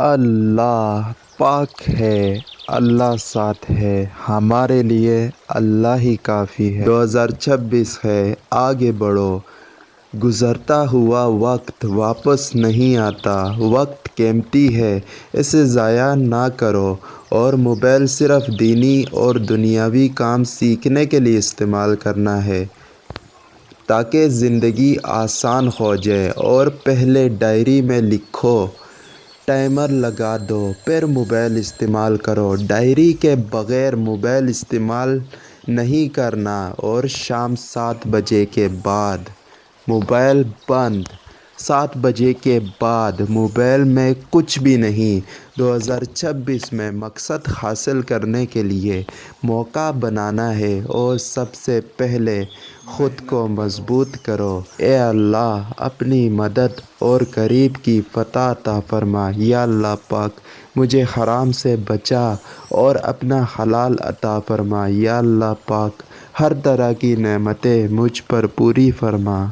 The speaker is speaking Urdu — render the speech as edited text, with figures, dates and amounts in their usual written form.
اللہ پاک ہے، اللہ ساتھ ہے، ہمارے لیے اللہ ہی کافی ہے۔ 2026 ہے، آگے بڑھو۔ گزرتا ہوا وقت واپس نہیں آتا، وقت قیمتی ہے، اسے ضائع نہ کرو۔ اور موبائل صرف دینی اور دنیاوی کام سیکھنے کے لیے استعمال کرنا ہے تاکہ زندگی آسان ہو جائے۔ اور پہلے ڈائری میں لکھو، ٹائمر لگا دو، پھر موبائل استعمال کرو۔ ڈائری کے بغیر موبائل استعمال نہیں کرنا۔ اور شام 7 بجے کے بعد موبائل بند۔ 7 بجے کے بعد موبائل میں کچھ بھی نہیں۔ 2026 میں مقصد حاصل کرنے کے لیے موقع بنانا ہے، اور سب سے پہلے خود کو مضبوط کرو۔ اے اللہ، اپنی مدد اور قریب کی فتح عطا فرما۔ یا اللہ پاک، مجھے حرام سے بچا اور اپنا حلال عطا فرما۔ یا اللہ پاک، ہر طرح کی نعمتیں مجھ پر پوری فرما۔